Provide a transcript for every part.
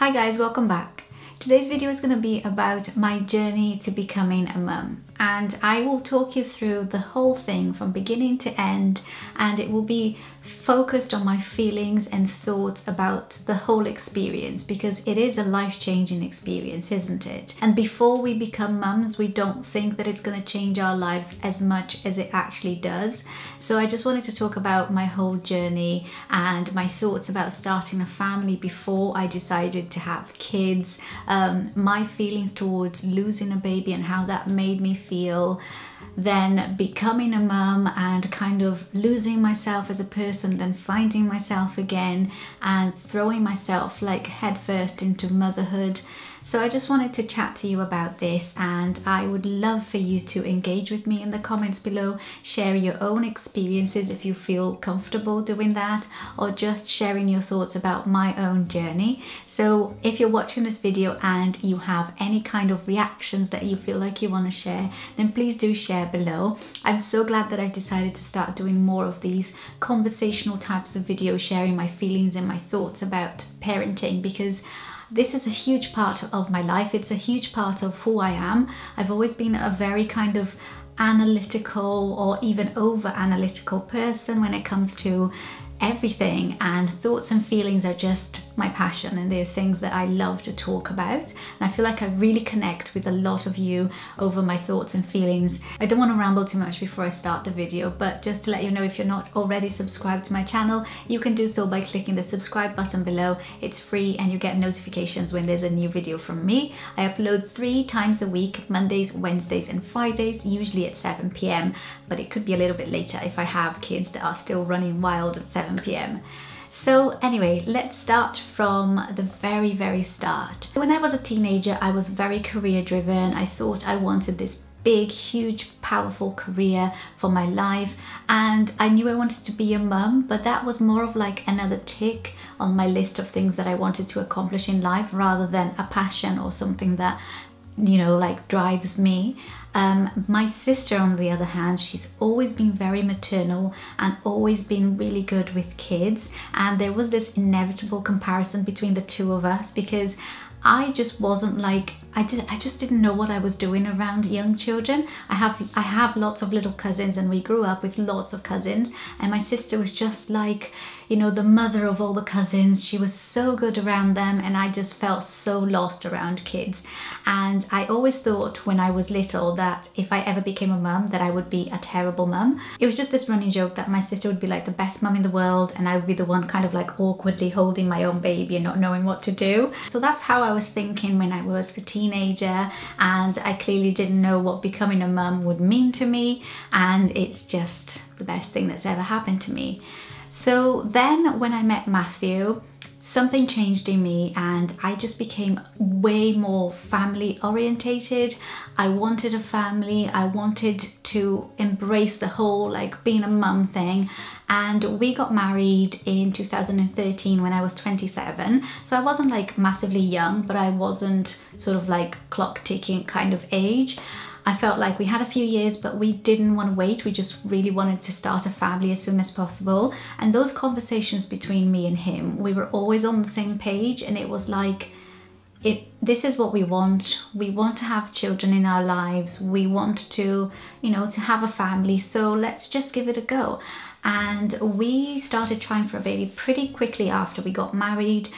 Hi guys, welcome back. Today's video is going to be about my journey to becoming a mum, and I will talk you through the whole thing from beginning to end, and it will be focused on my feelings and thoughts about the whole experience, because it is a life-changing experience, isn't it? And before we become mums, we don't think that it's going to change our lives as much as it actually does. So I just wanted to talk about my whole journey and my thoughts about starting a family before I decided to have kids, my feelings towards losing a baby and how that made me feel, then becoming a mum and kind of losing myself as a person, then finding myself again and throwing myself like headfirst into motherhood. So I just wanted to chat to you about this, and I would love for you to engage with me in the comments below, share your own experiences if you feel comfortable doing that, or just sharing your thoughts about my own journey. So if you're watching this video and you have any kind of reactions that you feel like you want to share, then please do share below. I'm so glad that I've decided to start doing more of these conversational types of videos, sharing my feelings and my thoughts about parenting, because this is a huge part of my life. It's a huge part of who I am. I've always been a very kind of analytical or even over analytical person when it comes to everything, and thoughts and feelings are just my passion, and they're things that I love to talk about, and I feel like I really connect with a lot of you over my thoughts and feelings. I don't want to ramble too much before I start the video, but just to let you know, if you're not already subscribed to my channel, you can do so by clicking the subscribe button below. It's free and you get notifications when there's a new video from me. I upload 3 times a week, Mondays, Wednesdays and Fridays, usually at 7 p.m, but it could be a little bit later if I have kids that are still running wild at 7 p.m. So anyway, let's start from the very start. When I was a teenager, I was very career driven. I thought I wanted this big, huge, powerful career for my life, and I knew I wanted to be a mum, but that was more of like another tick on my list of things that I wanted to accomplish in life, rather than a passion or something that, you know, like drives me. My sister, on the other hand, she's always been very maternal and always been really good with kids, and there was this inevitable comparison between the two of us, because I just wasn't like, I just didn't know what I was doing around young children. I have lots of little cousins, and we grew up with lots of cousins, and my sister was just like, you know, the mother of all the cousins. She was so good around them, and I just felt so lost around kids. And I always thought when I was little that if I ever became a mum, that I would be a terrible mum. It was just this running joke that my sister would be like the best mum in the world, and I would be the one kind of like awkwardly holding my own baby and not knowing what to do. So that's how I was thinking when I was a teenager, and I clearly didn't know what becoming a mum would mean to me, and it's just the best thing that's ever happened to me. So then when I met Matthew, something changed in me, and I just became way more family orientated. I wanted a family. I wanted to embrace the whole like being a mum thing. And we got married in 2013 when I was 27. So I wasn't like massively young, but I wasn't sort of like clock ticking kind of age. I felt like we had a few years, but we didn't want to wait. We just really wanted to start a family as soon as possible. And those conversations between me and him, we were always on the same page, and it was like, this is what we want. We want to have children in our lives. We want to, you know, to have a family. So let's just give it a go. And we started trying for a baby pretty quickly after we got married.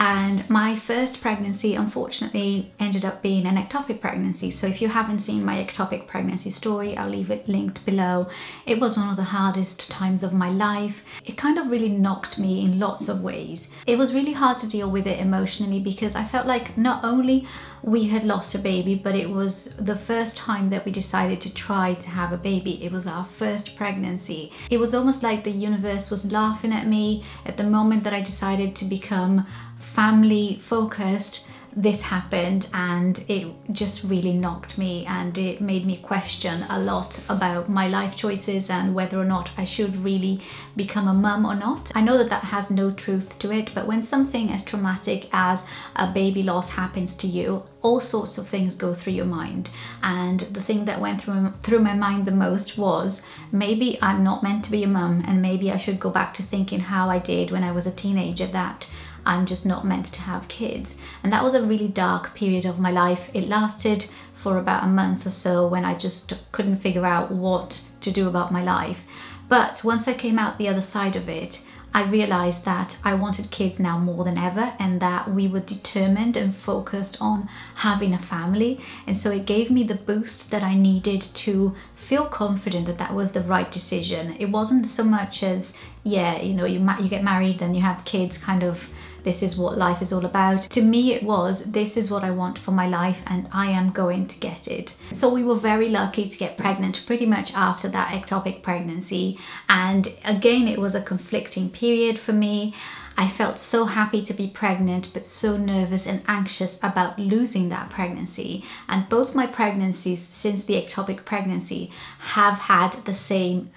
And my first pregnancy, unfortunately, ended up being an ectopic pregnancy. So if you haven't seen my ectopic pregnancy story, I'll leave it linked below. It was one of the hardest times of my life. It kind of really knocked me in lots of ways. It was really hard to deal with it emotionally, because I felt like not only we had lost a baby, but it was the first time that we decided to try to have a baby. It was our first pregnancy. It was almost like the universe was laughing at me. At the moment that I decided to become family focused, this happened, and it just really knocked me, and it made me question a lot about my life choices and whether or not I should really become a mum or not. I know that that has no truth to it, but when something as traumatic as a baby loss happens to you, all sorts of things go through your mind, and the thing that went through my mind the most was, maybe I'm not meant to be a mum, and maybe I should go back to thinking how I did when I was a teenager, that I'm just not meant to have kids. And that was a really dark period of my life. It lasted for about a month or so when I just couldn't figure out what to do about my life. But once I came out the other side of it, I realized that I wanted kids now more than ever, and that we were determined and focused on having a family. And so it gave me the boost that I needed to feel confident that that was the right decision. It wasn't so much as, yeah, you know, you get married, then you have kids, kind of, this is what life is all about. To me, it was, this is what I want for my life and I am going to get it. So we were very lucky to get pregnant pretty much after that ectopic pregnancy. And again, it was a conflicting period for me. I felt so happy to be pregnant, but so nervous and anxious about losing that pregnancy. And both my pregnancies since the ectopic pregnancy have had the same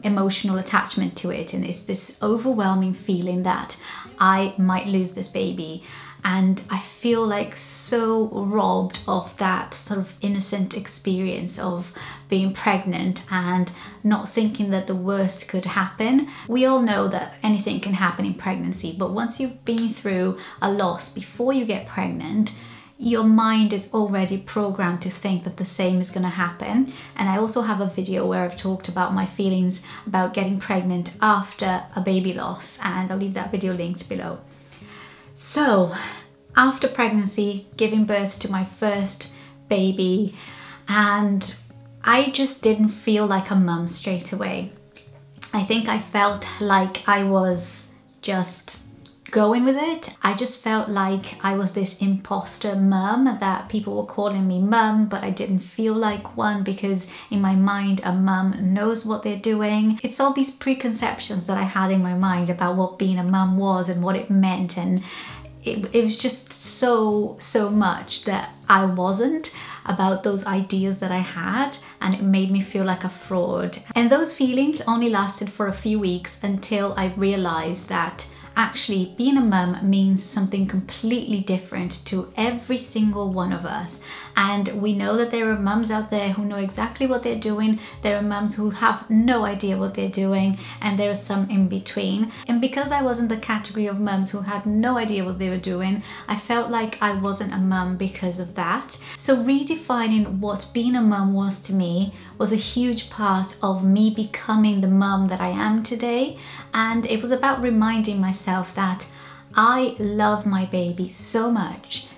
emotional attachment to it. And it's this overwhelming feeling that I might lose this baby. And I feel like so robbed of that sort of innocent experience of being pregnant and not thinking that the worst could happen. We all know that anything can happen in pregnancy, but once you've been through a loss before you get pregnant, your mind is already programmed to think that the same is going to happen. And I also have a video where I've talked about my feelings about getting pregnant after a baby loss, and I'll leave that video linked below. So after pregnancy, giving birth to my first baby, and I just didn't feel like a mum straight away. I think I felt like I was just going with it. I just felt like I was this imposter mum, that people were calling me mum, but I didn't feel like one, because in my mind a mum knows what they're doing. It's all these preconceptions that I had in my mind about what being a mum was and what it meant, and it was just so much that I wasn't about those ideas that I had, and it made me feel like a fraud. And those feelings only lasted for a few weeks until I realized that actually being a mum means something completely different to every single one of us. And we know that there are mums out there who know exactly what they're doing. There are mums who have no idea what they're doing, and there are some in between. And because I was in the category of mums who had no idea what they were doing, I felt like I wasn't a mum because of that. So redefining what being a mum was to me was a huge part of me becoming the mum that I am today. And it was about reminding myself that I love my baby so much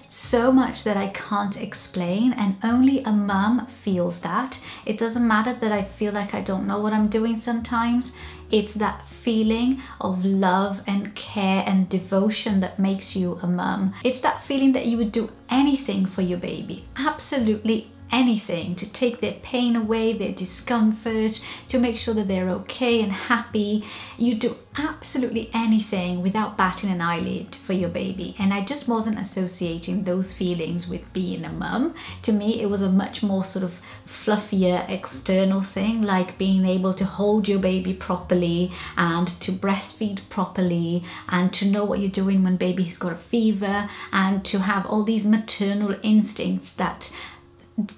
that I can't explain, and only a mum feels that. It doesn't matter that I feel like I don't know what I'm doing sometimes. It's that feeling of love and care and devotion that makes you a mum. It's that feeling that you would do anything for your baby, absolutely anything, to take their pain away, their discomfort, to make sure that they're okay and happy. You do absolutely anything without batting an eyelid for your baby. And I just wasn't associating those feelings with being a mum. To me, it was a much more sort of fluffier external thing, like being able to hold your baby properly and to breastfeed properly and to know what you're doing when baby's got a fever, and to have all these maternal instincts that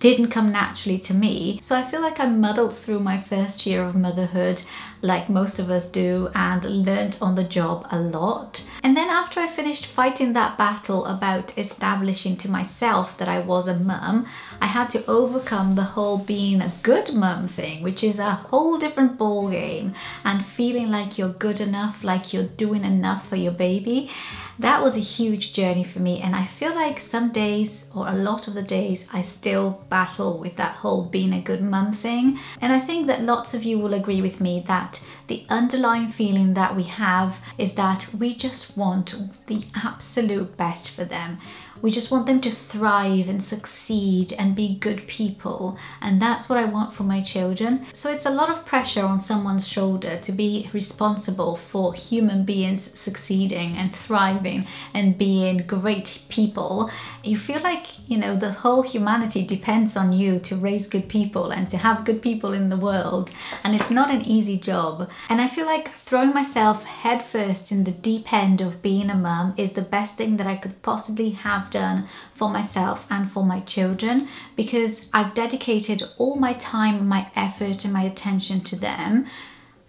didn't come naturally to me. So I feel like I muddled through my first year of motherhood like most of us do, and learnt on the job a lot. And then after I finished fighting that battle about establishing to myself that I was a mum, I had to overcome the whole being a good mum thing, which is a whole different ball game, and feeling like you're good enough, like you're doing enough for your baby. That was a huge journey for me, and I feel like some days, or a lot of the days, I still battle with that whole being a good mum thing. And I think that lots of you will agree with me that the underlying feeling that we have is that we just want the absolute best for them. We just want them to thrive and succeed and be good people, and that's what I want for my children. So it's a lot of pressure on someone's shoulder to be responsible for human beings succeeding and thriving and being great people. You feel like, you know, the whole humanity depends on you to raise good people and to have good people in the world, and it's not an easy job. And I feel like throwing myself headfirst in the deep end of being a mum is the best thing that I could possibly have done for myself and for my children, because I've dedicated all my time, my effort and my attention to them.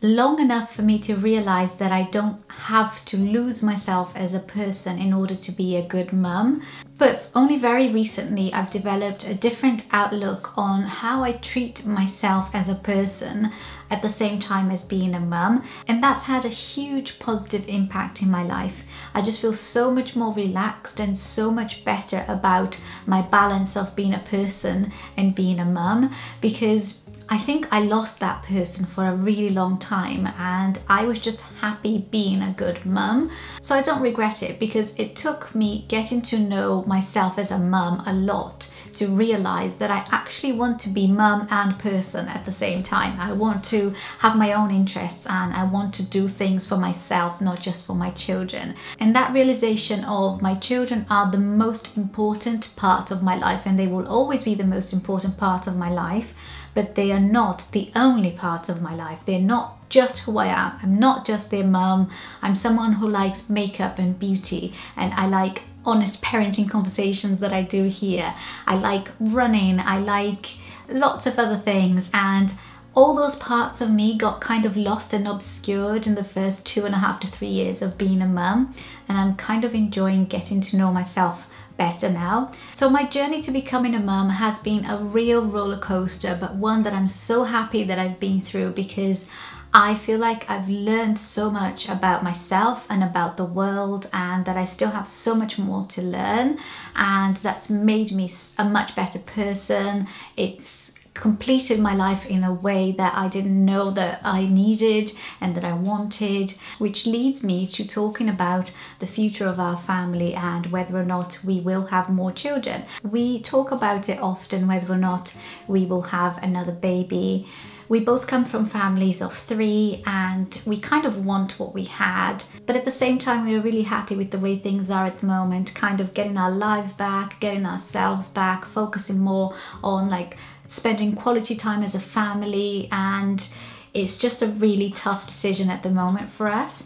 long enough for me to realize that I don't have to lose myself as a person in order to be a good mum. But only very recently I've developed a different outlook on how I treat myself as a person at the same time as being a mum, and that's had a huge positive impact in my life. I just feel so much more relaxed and so much better about my balance of being a person and being a mum, because I think I lost that person for a really long time and I was just happy being a good mum. So I don't regret it, because it took me getting to know myself as a mum a lot to realize that I actually want to be mum and person at the same time. I want to have my own interests and I want to do things for myself, not just for my children. And that realization of my children are the most important part of my life, and they will always be the most important part of my life, but they are not the only part of my life. They're not just who I am. I'm not just their mum. I'm someone who likes makeup and beauty, and I like honest parenting conversations that I do here. I like running, I like lots of other things, and all those parts of me got kind of lost and obscured in the first 2.5 to 3 years of being a mum, and I'm kind of enjoying getting to know myself better now. So my journey to becoming a mum has been a real roller coaster, but one that I'm so happy that I've been through, because I feel like I've learned so much about myself and about the world, and that I still have so much more to learn, and that's made me a much better person. It's completed my life in a way that I didn't know that I needed and that I wanted, which leads me to talking about the future of our family and whether or not we will have more children. We talk about it often, whether or not we will have another baby. We both come from families of 3 and we kind of want what we had, but at the same time we are really happy with the way things are at the moment, kind of getting our lives back, getting ourselves back, focusing more on like spending quality time as a family, and it's just a really tough decision at the moment for us.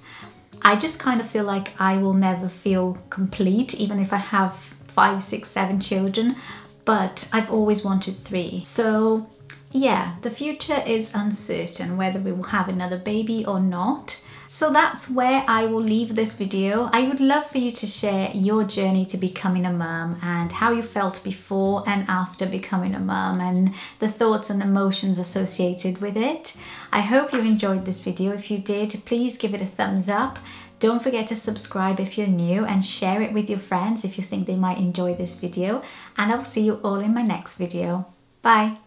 I just kind of feel like I will never feel complete even if I have 5, 6, 7 children, but I've always wanted 3. So yeah, the future is uncertain whether we will have another baby or not. So that's where I will leave this video. I would love for you to share your journey to becoming a mum and how you felt before and after becoming a mum, and the thoughts and emotions associated with it. I hope you enjoyed this video. If you did, please give it a thumbs up. Don't forget to subscribe if you're new, and share it with your friends if you think they might enjoy this video. And I'll see you all in my next video. Bye.